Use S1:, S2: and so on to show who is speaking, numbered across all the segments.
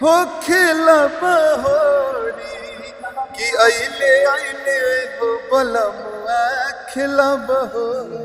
S1: हो खेला बहोरी कि अइले अइले हो बलमुआ खेला बहोरी।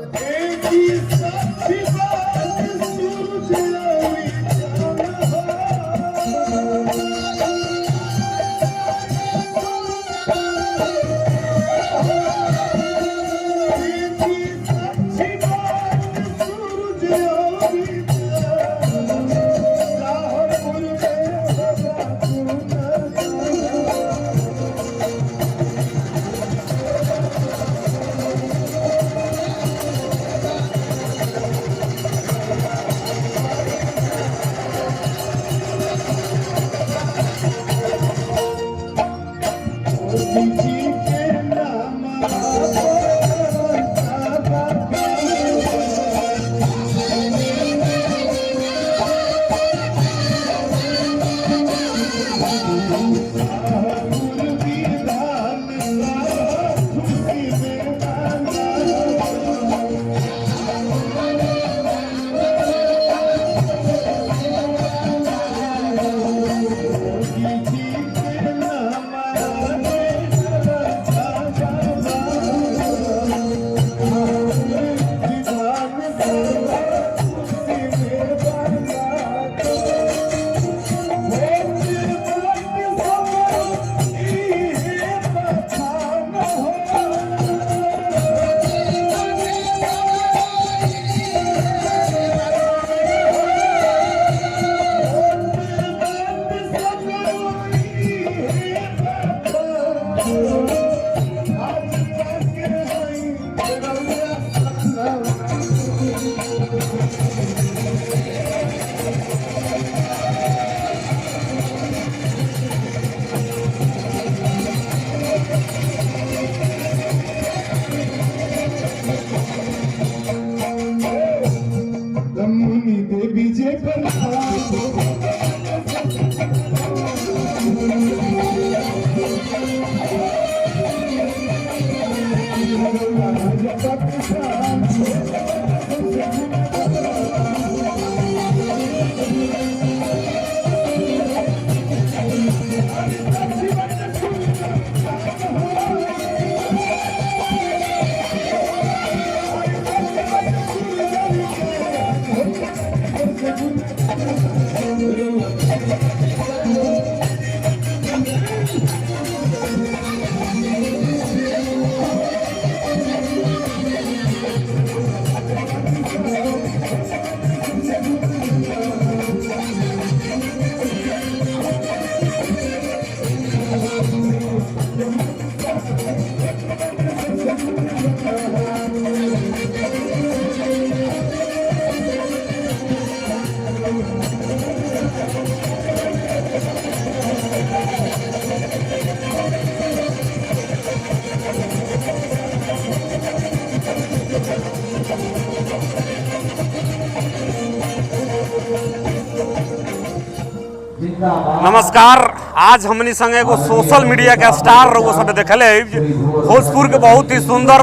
S2: नमस्कार। आज हमनी संग एगो सोशल मीडिया के स्टार रहो सब देखले भोजपुर के बहुत ही सुंदर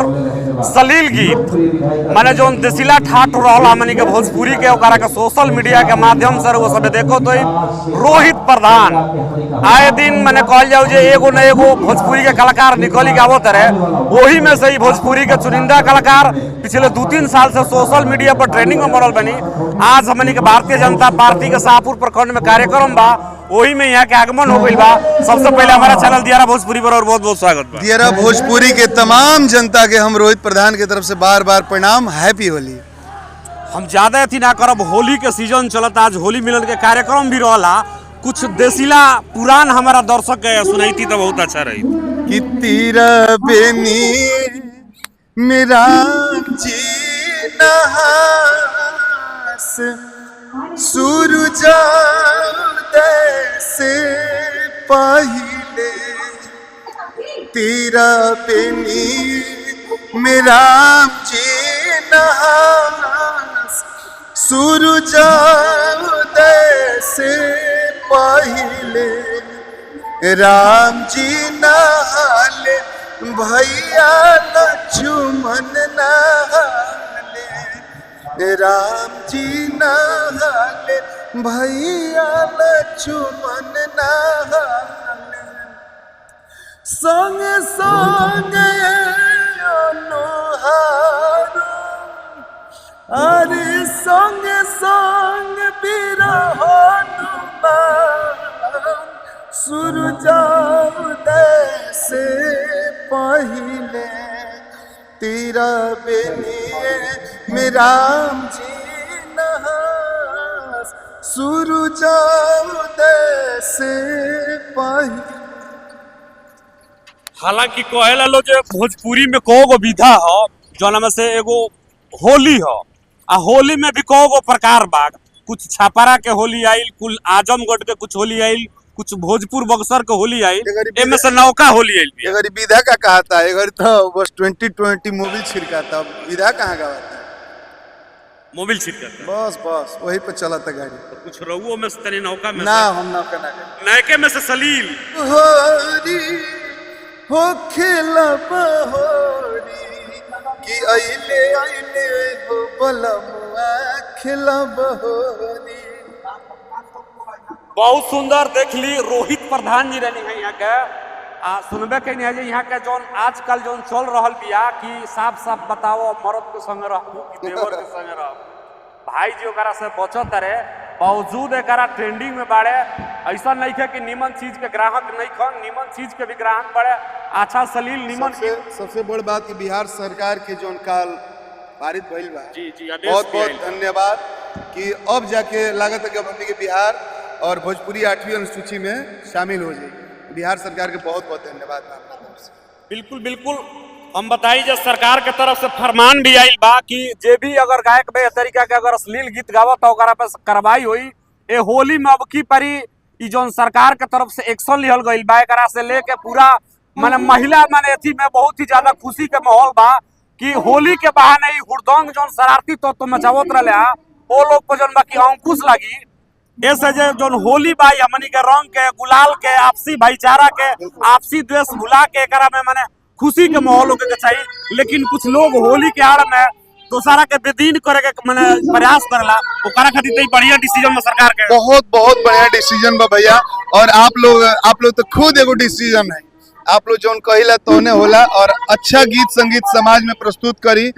S2: सलील गीत माने जो देसिला ठाठ रहल हमनी के भोजपुरी के ओकरा के सोशल मीडिया के माध्यम से वो सब देखो तो रोहित प्रधान आए दिन मैंने कहल जाऊ जे एगो न एगो भोजपुरी के कलाकार निकली के आवत रहे, वही में से ही भोजपुरी के चुनिंदा कलाकार पिछले 2-3 साल से सोशल मीडिया पर ट्रेनिंग में बढ़ल बनी। आज हमनी के भारतीय जनता पार्टी के शाहपुर प्रखंड में कार्यक्रम बा, वही में यहाँ के आगमन हो गई बा। सबसे पहले हमारा चैनल दियारा भोजपुरी पर और बहुत बहुत स्वागत बा।
S1: दियारा भोजपुरी के तमाम जनता के हम रोहित प्रधान के तरफ से बार बार प्रणाम। हैप्पी होली।
S2: हम ज्यादा अथी ना करब, होली के सीजन चलता, आज होली मिलन के कार्यक्रम भी रहला। कुछ देसिला पुरान हमारा दर्शक के सुनाई तो बहुत अच्छा रही।
S1: कि तेरा बेनी मेरा जी नहास सूरज से पहले, तेरा बेनी मेरा जी नहास सूरज से पहले, राम जी नहाले भैया लक्ष्मण नहाले, राम जी नहाले भैया लक्ष्मण नहाले संगे संगे अनुहारो अरे संगे संग बिरहनुमान सूरजा उदय से पहले तेरा बेनिए में राम जी नहास सूरजा उदय से पहले।
S2: हालांकि कहेला लो जो भोजपुरी में कौ गो विधा हो जौन में से एगो होली हो आ होली में भी कौ गो प्रकार बा। कुछ छापारा के होली आइल, कुल आजमगढ़ के कुछ होली आइल, कुछ भोजपुर बक्सर के होली आइल, एमे से नौका होली आइल भी।
S1: अगर विधा का कहता है अगर तो बस 2020 मोबिल छिड़का था, विधा कहाँ गाता है?
S2: मोबिल छिड़का
S1: बस बस वही पे चला था गाड़ी।
S2: तो कुछ रहुओं में से तनी नौका में
S1: ना हम नौका ना
S2: नयके में से सलील
S1: होरी हो खेला बहोरी कि अइले अइले हो बलमुआ खेला बहोरी।
S2: बहुत सुंदर देख ली। रोहित प्रधान जी रहनी है यहाँ के सुनबे के नहीं है यहाँ के जौन आजकल जौन चल रहा बिया कि साफ साफ बताओ मर्द के संग रहू कि देवर के संग रहू। भाई जी ओकरा से बचत रहे बावजूद एकरा ट्रेंडिंग में बाड़े। ऐसा नहीं है कि नीमन चीज के ग्राहक नहीं खन, नीमन चीज के भी ग्राहक बड़े। अच्छा सलील नीमन
S1: सबसे बड़ बात कि बिहार सरकार के जौन काल पारित भइल बा
S2: जी जी
S1: बहुत बहुत धन्यवाद कि अब जाके लागत है कि अब हमने के बिहार और भोजपुरी 8वीं अनुसूची में शामिल हो जाए। बिहार सरकार के बहुत बहुत धन्यवाद।
S2: बिल्कुल बिल्कुल हम बताई जो सरकार के तरफ से फरमान भी आइल बा कि जे भी अगर गायक बे तरीका के अगर अश्लील गीत गावत तो ओकरा पे कार्रवाई हुई। ए होली में अब की परी ई जौन सरकार के तरफ से एक्शन लिहल गइल बा एकरा से लेके पूरा माने महिला माने एथी में बहुत ही ज्यादा खुशी के माहौल बा कि होली के बहाने ई हुड़दंग जौन शरारती तो मचावत रहले ओ लोग को जौन बाकी अंकुश लगी। ऐसे जौन होली बाई हमनी के रंग के गुलाल के आपसी भाईचारा के आपसी द्वेष भुला के एकरा में माने खुशी के माहौल होके के चाहिए। लेकिन कुछ लोग होली के आड़ में दोसरा के बेदीन करे के माने प्रयास करला ओकरा खातिर तो बढ़िया डिसीजन में सरकार के
S1: बहुत बहुत बढ़िया डिसीजन बा भैया। और आप लोग तो खुद एगो डिसीजन है। आप लोग जौन कहिला तोने होला और अच्छा गीत संगीत समाज में प्रस्तुत करी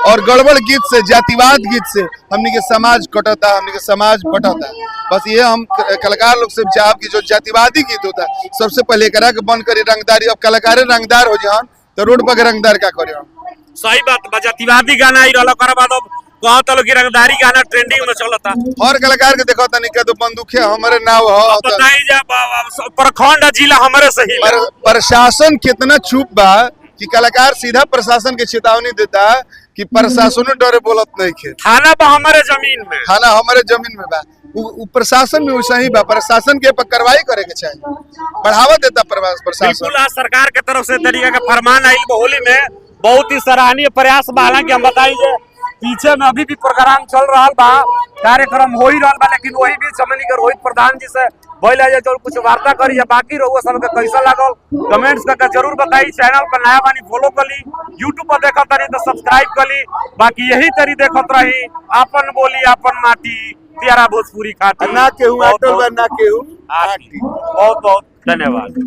S1: और गड़बड़ गीत से जातिवाद गीत से हमनी के समाज कटता, हमनी के समाज बटता। बस ये हम कलाकार लोग से चाहब कि जो जातिवादी गीत होता है सबसे पहले करा के बंद करी रंगदारी। अब कलाकार रंगदार हो जान तो रोड पर रंगदार का करे।
S2: सही बात बा। जातिवादी गाना आई रहला कर बाद कहत लोग कि रंगदारी गाना ट्रेंडिंग में चलता।
S1: और कलाकार के देखो तनी के तो बंदूक है हमारे नाव हो
S2: बताई जा प्रखंड जिला हमारे सही
S1: प्रशासन कितना चुप बा कि कलाकार सीधा प्रशासन के चेतावनी देता है कि प्रशासन डरे बोलत नहीं खे।
S2: थाना बा हमारे जमीन में,
S1: थाना हमारे जमीन में बा। प्रशासन में वैसा ही बा। प्रशासन के पर कार्रवाई करे के चाहिए, बढ़ावा देता प्रशासन।
S2: बिल्कुल आज सरकार के तरफ से तरीका का फरमान आइल होली में बहुत ही सराहनीय प्रयास बा। हालांकि हम बताई जे पीछे में अभी भी प्रोग्राम चल रहा बा, कार्यक्रम हो ही रहा बा, लेकिन वही बीच हमनी के रोहित प्रधान जी से बोला जाए जो कुछ वार्ता करी या बाकी रहुआ सबके कैसा लागल कमेंट्स करके जरूर बताई। चैनल पर नया बानी फॉलो करी, यूट्यूब पर देखत रही तो सब्सक्राइब करी। बाकी यही तरी देखत रही आपन बोली आपन माटी तेरा भोजपुरी खाती।
S1: ना केहू आटल बा ना केहू।
S2: बहुत बहुत धन्यवाद।